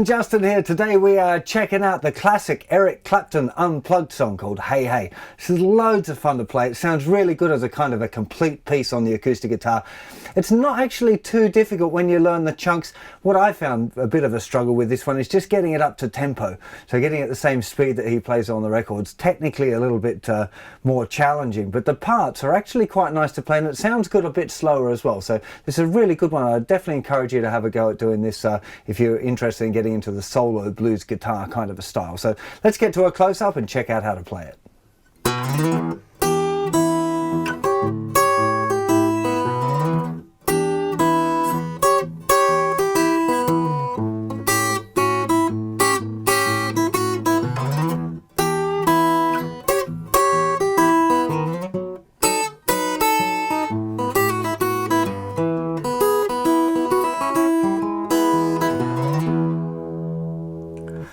Justin here. Today we are checking out the classic Eric Clapton Unplugged song called Hey Hey. This is loads of fun to play. It sounds really good as a kind of a complete piece on the acoustic guitar. It's not actually too difficult when you learn the chunks. What I found a bit of a struggle with this one is just getting it up to tempo. So getting it the same speed that he plays on the records, technically a little bit more challenging, but the parts are actually quite nice to play and it sounds good a bit slower as well. So this is a really good one. I definitely encourage you to have a go at doing this if you're interested in getting into the solo blues guitar kind of a style. So let's get to a close-up and check out how to play it.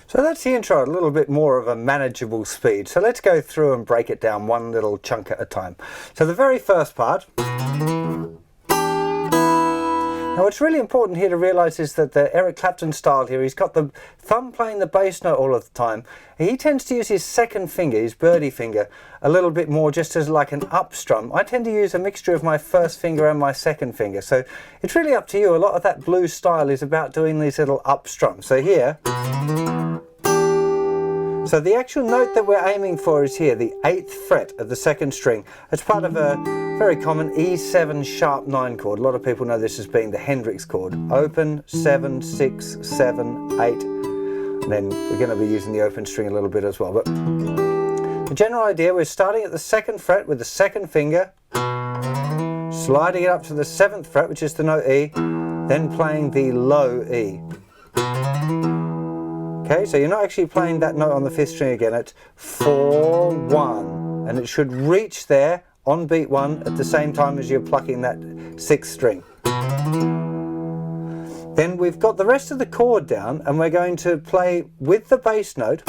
So that's the intro, a little bit more of a manageable speed. So let's go through and break it down one little chunk at a time. So the very first part. Now what's really important here to realise is that the Eric Clapton style here, he's got the thumb playing the bass note all of the time. He tends to use his second finger, his birdie finger, a little bit more just as like an up strum. I tend to use a mixture of my first finger and my second finger. So it's really up to you. A lot of that blues style is about doing these little up strums. So here. So the actual note that we're aiming for is here, the 8th fret of the second string. It's part of a very common E7 sharp 9 chord. A lot of people know this as being the Hendrix chord. Open, 7, 6, 7, 8. And then we're going to be using the open string a little bit as well. But the general idea, we're starting at the 2nd fret with the second finger, sliding it up to the 7th fret, which is the note E, then playing the low E. Okay, so you're not actually playing that note on the 5th string again, it's 4, 1, and it should reach there on beat 1 at the same time as you're plucking that 6th string. Then we've got the rest of the chord down and we're going to play with the bass note,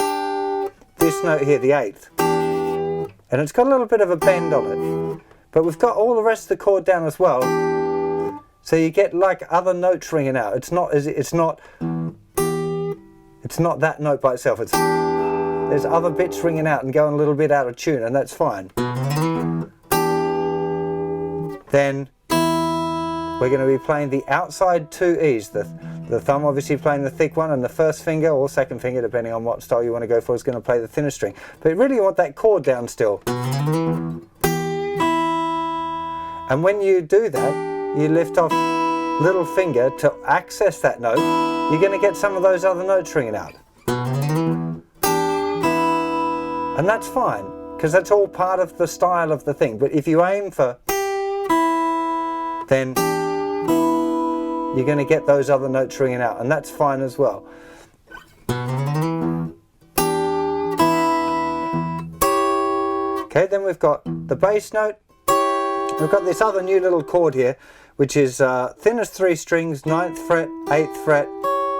this note here, the 8th, and it's got a little bit of a bend on it, but we've got all the rest of the chord down as well, so you get like other notes ringing out. It's not that note by itself. There's other bits ringing out and going a little bit out of tune, and that's fine. Then we're going to be playing the outside 2 E's. The thumb obviously playing the thick one, and the first finger or second finger, depending on what style you want to go for, is going to play the thinner string. But really you want that chord down still. And when you do that, you lift off little finger to access that note. You're going to get some of those other notes ringing out. And that's fine, because that's all part of the style of the thing. But if you aim for, then you're going to get those other notes ringing out, and that's fine as well. Okay, then we've got the bass note. We've got this other new little chord here, which is thinnest 3 strings, 9th fret, 8th fret,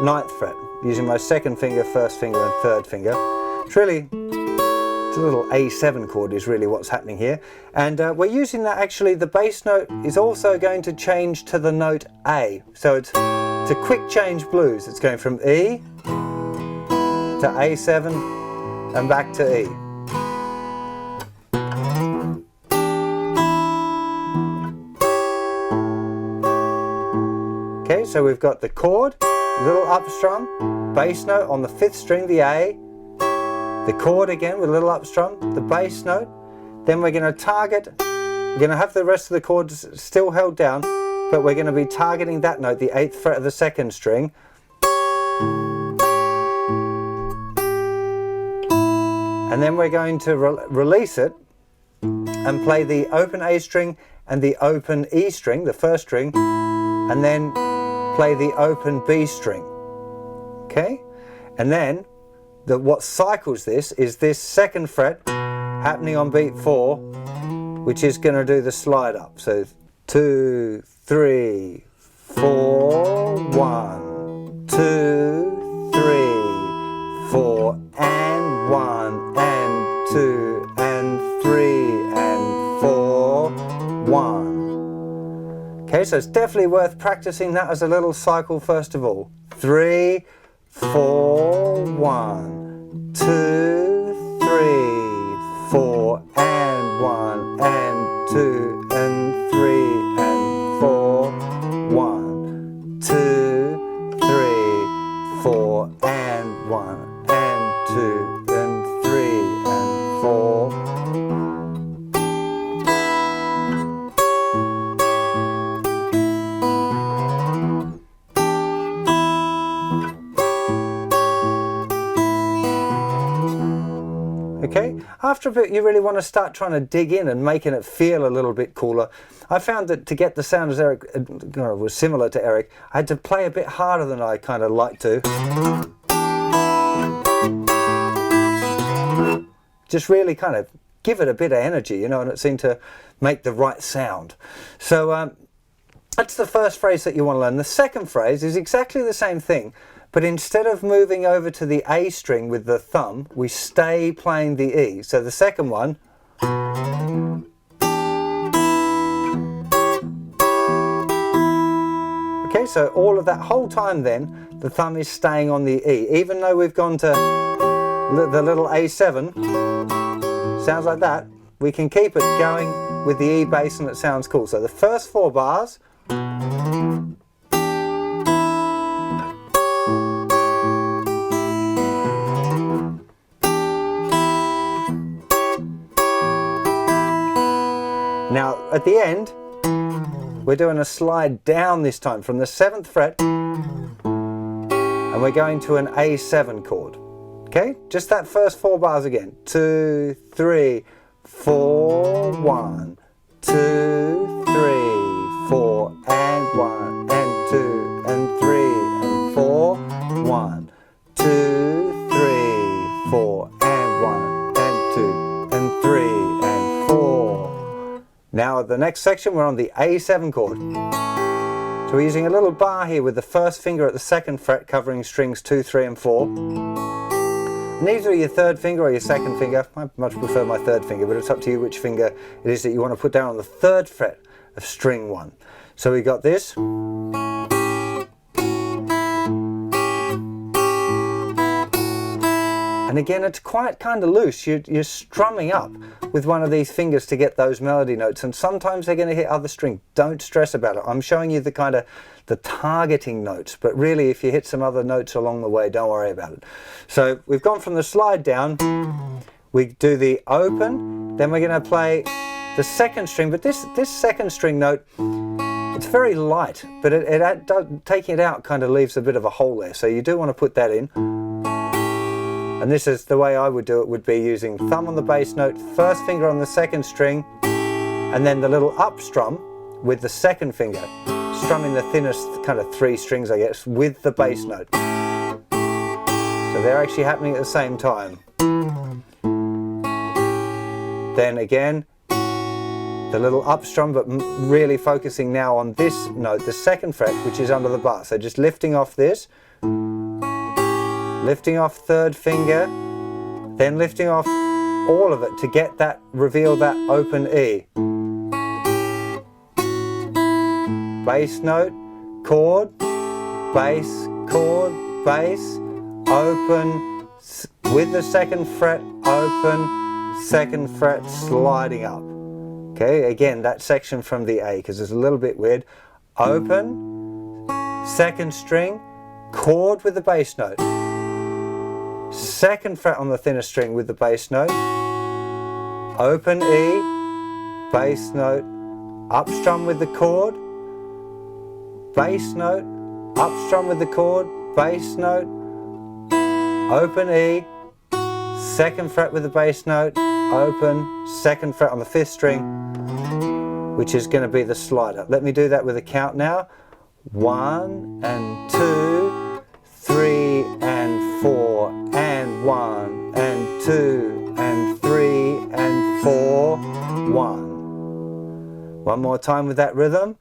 9th fret, using my second finger, first finger and third finger. It's a little A7 chord is really what's happening here. And we're using that, actually the bass note is also going to change to the note A. So it's a quick change blues. It's going from E to A7 and back to E. Okay, so we've got the chord, little up strum, bass note on the 5th string, the A, the chord again with a little up strum, the bass note. Then we're going to target, we're going to have the rest of the chords still held down, but we're going to be targeting that note, the 8th fret of the 2nd string. And then we're going to release it and play the open A string and the open E string, the 1st string, and then play the open B string. Okay? And then what cycles this is this 2nd fret happening on beat 4, which is going to do the slide up. So 2, 3, 4, 1, 2, 3, 4, and 1, and 2, and 3, and 4, 1. Okay, so it's definitely worth practicing that as a little cycle first of all. 3, 4, 1, 2, 3, 4, and 1, and 2, and 3, and 4, 1, 2, 3, 4, and 1, and 2, and 3, and 4. Okay, after a bit you really want to start trying to dig in and making it feel a little bit cooler. I found that to get the sound as Eric was similar to Eric, I had to play a bit harder than I kind of like to. Just really kind of give it a bit of energy, you know, and it seemed to make the right sound. So that's the first phrase that you want to learn. The second phrase is exactly the same thing, but instead of moving over to the A string with the thumb, we stay playing the E. So the second one, okay, so all of that whole time then, the thumb is staying on the E. Even though we've gone to the little A7, sounds like that, we can keep it going with the E bass and it sounds cool. So the first 4 bars, now at the end, we're doing a slide down this time from the 7th fret and we're going to an A7 chord. Okay, just that first 4 bars again. 2, 3, 4, 1, 2, 3, 4, and 1, and 2, and 3, and 4, 1, 2, 3, 4, and 1, and 2, and 3, and 4. Now at the next section we're on the A7 chord. So we're using a little bar here with the first finger at the 2nd fret covering strings 2, 3, and 4. And either your 3rd finger or your 2nd finger. I much prefer my 3rd finger, but it's up to you which finger it is that you want to put down on the 3rd fret of string 1. So we got this. And again, it's quite kind of loose. You're strumming up with one of these fingers to get those melody notes, and sometimes they're going to hit other string. Don't stress about it. I'm showing you the targeting notes, but really if you hit some other notes along the way, don't worry about it. So we've gone from the slide down, we do the open, then we're going to play the 2nd string, but this 2nd string note, it's very light, but taking it out kind of leaves a bit of a hole there, so you do want to put that in. And this is the way I would do it, would be using thumb on the bass note, 1st finger on the 2nd string, and then the little up strum with the 2nd finger, strumming the thinnest kind of 3 strings, I guess, with the bass note. So they're actually happening at the same time. Then again, the little up strum, but really focusing now on this note, the 2nd fret, which is under the bar. So just lifting off this, lifting off 3rd finger, then lifting off all of it to get that, reveal that open E. Bass note, chord, bass, chord, bass, open, with the 2nd fret, open, 2nd fret, sliding up. Okay, again, that section from the A, because it's a little bit weird. Open, 2nd string, chord with the bass note. 2nd fret on the thinner string with the bass note, open E, bass note, up strum with the chord, bass note, up strum with the chord, bass note, open E, 2nd fret with the bass note, open, 2nd fret on the 5th string, which is going to be the slider. Let me do that with a count now. 1 and 2, 3 and 4 and 1 and 2 and 3 and 4, 1. One more time with that rhythm.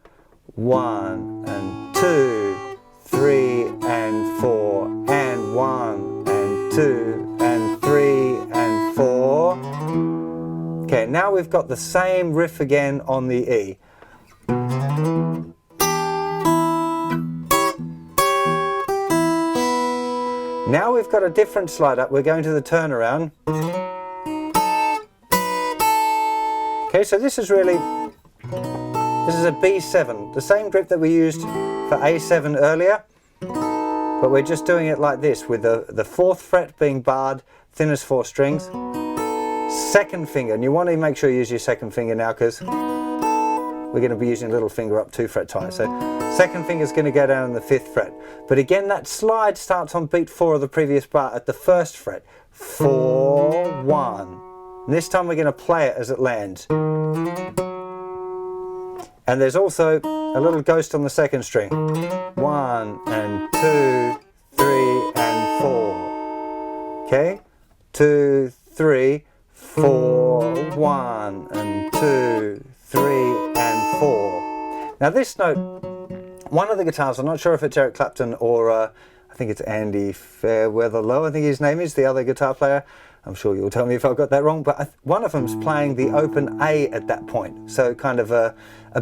1 and 2, 3 and 4 and 1 and 2 and 3 and 4. Okay, now we've got the same riff again on the E. Now we've got a different slide up. We're going to the turnaround. Okay, so this is a B7, the same grip that we used for A7 earlier, but we're just doing it like this, with the 4th fret being barred, thinnest 4 strings, 2nd finger, and you want to make sure you use your 2nd finger now, because we're going to be using little finger up 2 frets high. So 2nd finger is going to go down on the 5th fret. But again, that slide starts on beat 4 of the previous bar at the 1st fret. 4, 1. And this time we're going to play it as it lands. And there's also a little ghost on the 2nd string. 1 and 2, 3 and 4. Okay? 2, 3, 4, 1 and 2, 3 and 4. Now this note, one of the guitars, I'm not sure if it's Eric Clapton or I think it's Andy Fairweather-Low, I think his name is, the other guitar player. I'm sure you'll tell me if I've got that wrong, but one of them's playing the open A at that point. So kind of a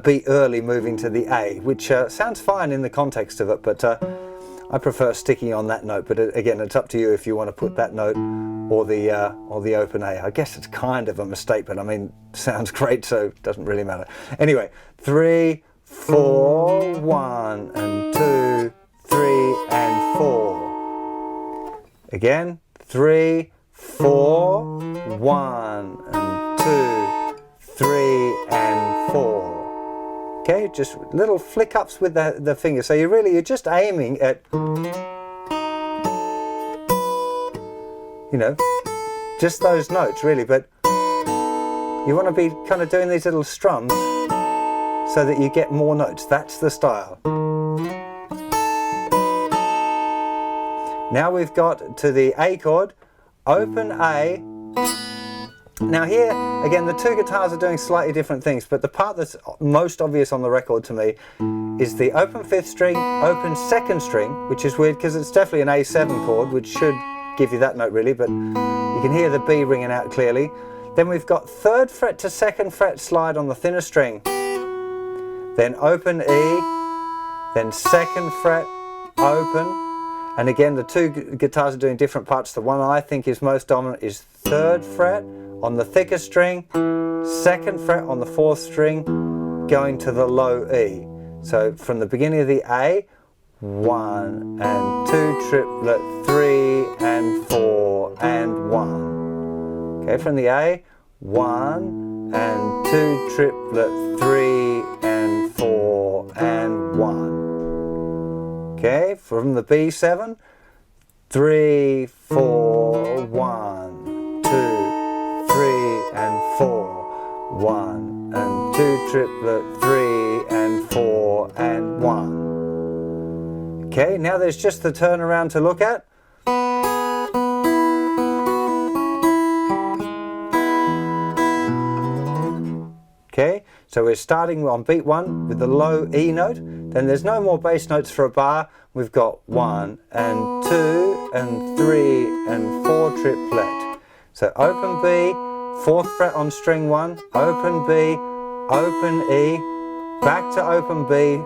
beat early moving to the A, which sounds fine in the context of it, but I prefer sticking on that note. But again, it's up to you if you want to put that note or the open A. I guess it's kind of a mistake, but I mean, sounds great, so it doesn't really matter. Anyway, 3, 4, 1 and 2, 3 and 4. Again, 3, 4, 1 and 2, 3 and 4. Okay, just little flick ups with the finger. So you're just aiming at, you know, just those notes really, but you want to be kind of doing these little strums so that you get more notes. That's the style. Now we've got to the A chord, open A. Now here, again, the two guitars are doing slightly different things, but the part that's most obvious on the record to me is the open 5th string, open 2nd string, which is weird because it's definitely an A7 chord, which should give you that note really, but you can hear the B ringing out clearly. Then we've got 3rd fret to 2nd fret slide on the thinner string, then open E, then 2nd fret, open, and again the two guitars are doing different parts. The one I think is most dominant is 3rd fret on the thicker string, 2nd fret on the 4th string, going to the low E. So from the beginning of the A, 1 and 2 triplet, 3 and 4 and 1. Okay, from the A, 1 and 2 triplet, 3 and 4 and 1. Okay, from the B7, 3, 4, 1, 2, 3 and 4, 1 and 2 triplet, 3 and 4 and 1. Okay, now there's just the turnaround to look at. Okay, so we're starting on beat 1 with the low E note. Then there's no more bass notes for a bar. We've got 1 and 2 and 3 and 4 triplet. So open B, 4th fret on string 1, open B, open E, back to open B,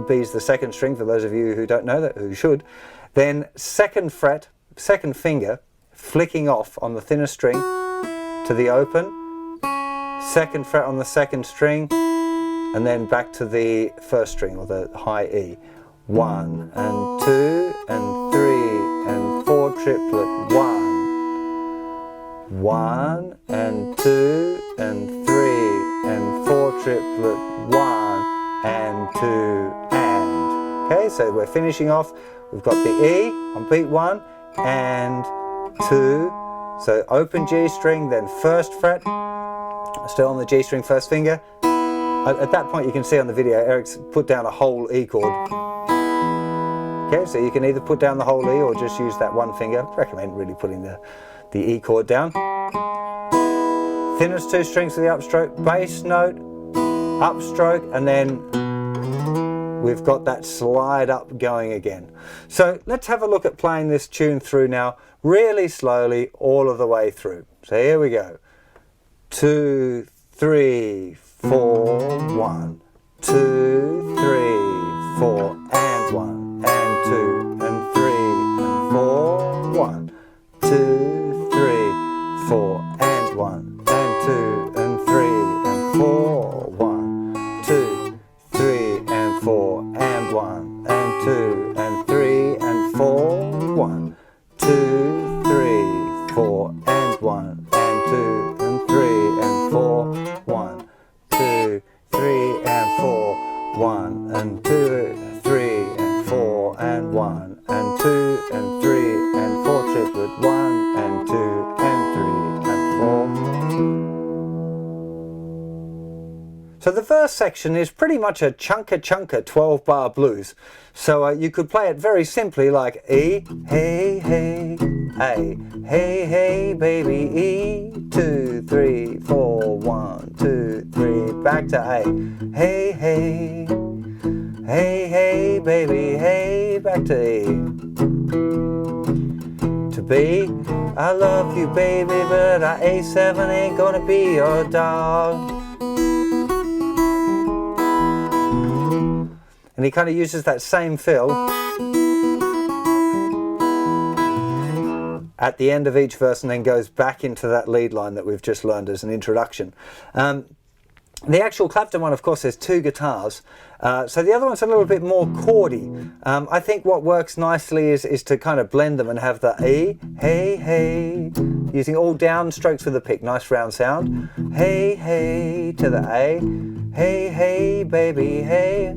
B's the 2nd string for those of you who don't know that, who should. Then 2nd fret, 2nd finger, flicking off on the thinner string to the open, 2nd fret on the 2nd string, and then back to the 1st string or the high E. 1 and 2 and 3 and 4 triplet, 1. 1 and 2 and 3 and 4 triplet, 1 and 2 and. Okay, so we're finishing off. We've got the E on beat 1 and 2. So open G string, then 1st fret, still on the G string, 1st finger. At that point you can see on the video Eric's put down a whole E chord. Okay, so you can either put down the whole E or just use that one finger. I recommend really putting the E chord down. Thinnest 2 strings for the upstroke, bass note, upstroke, and then we've got that slide up going again. So let's have a look at playing this tune through now, really slowly all of the way through. So here we go. 2, 3, 4, 1, 2, 3, 4, and 1, and 2, and 3, and 4, first section is pretty much a chunker 12-bar blues. So you could play it very simply like E, hey, hey, A, hey, hey, baby, E, 2, 3, 4, 1, 2, 3, back to A, hey, hey, hey, hey, baby, hey, back to E. To B, I love you, baby, but A7 ain't gonna be your dog. And he kind of uses that same fill at the end of each verse and then goes back into that lead line that we've just learned as an introduction. The actual Clapton one, of course, has 2 guitars, so the other one's a little bit more chordy. I think what works nicely is to kind of blend them and have the E, hey, hey, using all down strokes with the pick, nice round sound. Hey, hey, to the A, hey, hey, baby, hey.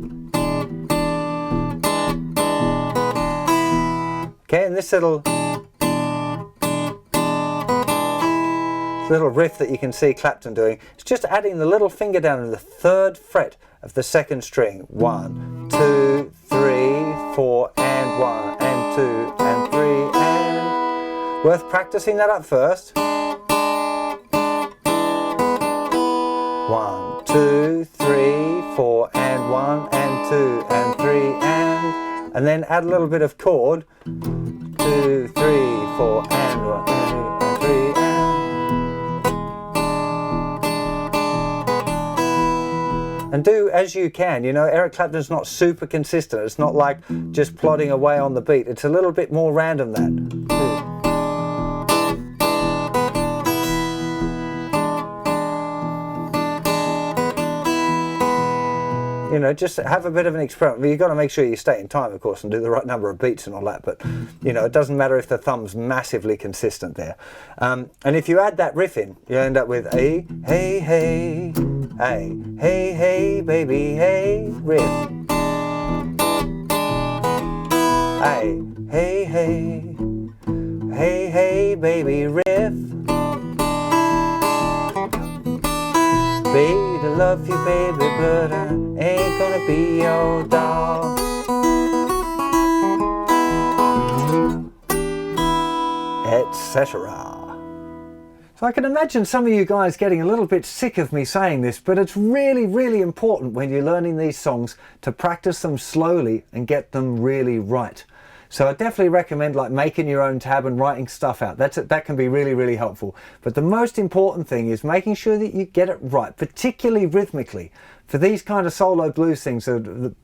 Okay, and this little riff that you can see Clapton doing, it's just adding the little finger down in the 3rd fret of the 2nd string. 1, 2, 3, 4, and 1, and 2, and 3, and... Worth practicing that up first. 1, 2, 3, 4, and 1, and 2, and 3, and then add a little bit of chord. 2, 3, 4, and 1, 2, and 3, and... And do as you can. You know, Eric Clapton's not super consistent. It's not like just plodding away on the beat. It's a little bit more random than that. You know, just have a bit of an experiment. You've got to make sure you stay in time, of course, and do the right number of beats and all that. But, you know, it doesn't matter if the thumb's massively consistent there. And if you add that riff in, you end up with A, hey, hey, A, hey, hey, baby, hey, riff. A, hey, hey, hey, hey, baby, riff. B, to love you, baby, but I ain't gonna be your dog. Etc. So I can imagine some of you guys getting a little bit sick of me saying this, but it's really, really important when you're learning these songs to practice them slowly and get them really right. So I definitely recommend like making your own tab and writing stuff out. That can be really, really helpful. But the most important thing is making sure that you get it right, particularly rhythmically. For these kind of solo blues things,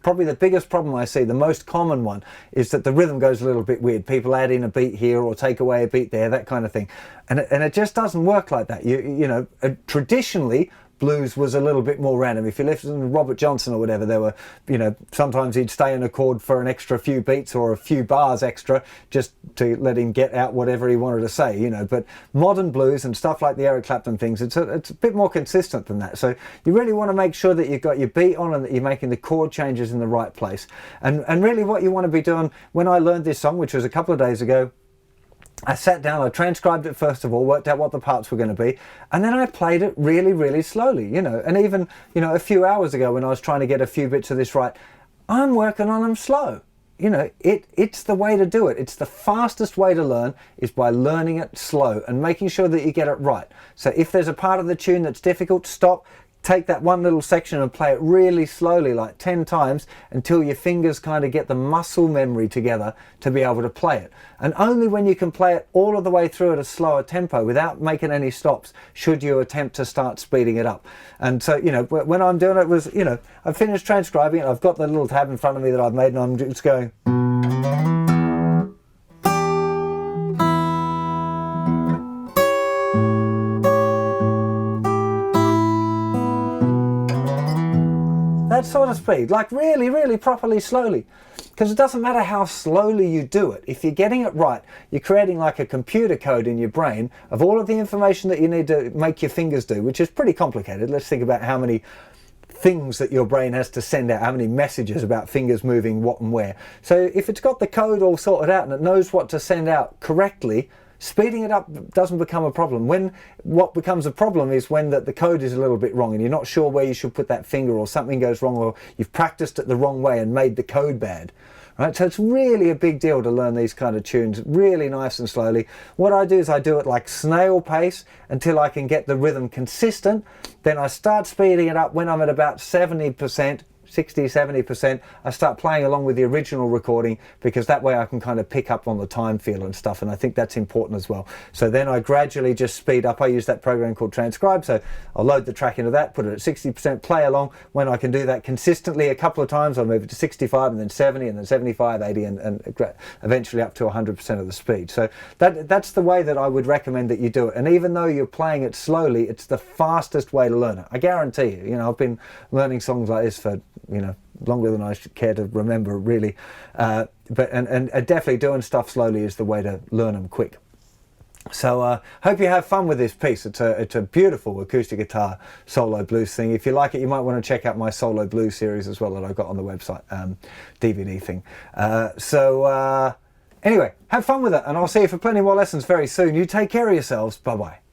probably the biggest problem I see, the most common one, is that the rhythm goes a little bit weird. People add in a beat here or take away a beat there, that kind of thing. And it just doesn't work like that. You know, traditionally, blues was a little bit more random. If you listen to Robert Johnson or whatever, there were, you know, sometimes he'd stay in a chord for an extra few beats or a few bars extra just to let him get out whatever he wanted to say, you know. But modern blues and stuff like the Eric Clapton things, it's a bit more consistent than that. So you really want to make sure that you've got your beat on and that you're making the chord changes in the right place. And really what you want to be doing, when I learned this song, which was a couple of days ago, I sat down, I transcribed it first of all, worked out what the parts were going to be, and then I played it really, really slowly, you know. And even, you know, a few hours ago when I was trying to get a few bits of this right, I'm working on them slow. You know, it's the way to do it. It's the fastest way to learn is by learning it slow and making sure that you get it right. So if there's a part of the tune that's difficult, stop. Take that one little section and play it really slowly, like 10 times, until your fingers kind of get the muscle memory together to be able to play it. And only when you can play it all of the way through at a slower tempo without making any stops should you attempt to start speeding it up. And so, you know, when I'm doing it, was, you know, I've finished transcribing it, I've got the little tab in front of me that I've made, and I'm just going... that sort of speed, like really, really properly slowly. Because it doesn't matter how slowly you do it. If you're getting it right, you're creating like a computer code in your brain of all of the information that you need to make your fingers do, which is pretty complicated. Let's think about how many things that your brain has to send out, how many messages about fingers moving what and where. So if it's got the code all sorted out and it knows what to send out correctly, speeding it up doesn't become a problem. What becomes a problem is when the code is a little bit wrong and you're not sure where you should put that finger, or something goes wrong, or you've practiced it the wrong way and made the code bad. Right, so it's really a big deal to learn these kind of tunes really nice and slowly. What I do is I do it like snail pace until I can get the rhythm consistent. Then I start speeding it up when I'm at about 70%. 60-70%, I start playing along with the original recording, because that way I can kind of pick up on the time feel and stuff, and I think that's important as well. So then I gradually just speed up. I use that program called Transcribe, so I'll load the track into that, put it at 60%, play along. When I can do that consistently a couple of times, I'll move it to 65 and then 70 and then 75, 80 and eventually up to 100% of the speed. So that's the way that I would recommend that you do it. And even though you're playing it slowly, it's the fastest way to learn it. I guarantee you. You know, I've been learning songs like this for, you know, longer than I should care to remember, really. But definitely doing stuff slowly is the way to learn them quick. So hope you have fun with this piece. It's a beautiful acoustic guitar solo blues thing. If you like it, you might want to check out my solo blues series as well that I've got on the website, DVD thing. Anyway, have fun with it, and I'll see you for plenty more lessons very soon. You take care of yourselves. Bye bye.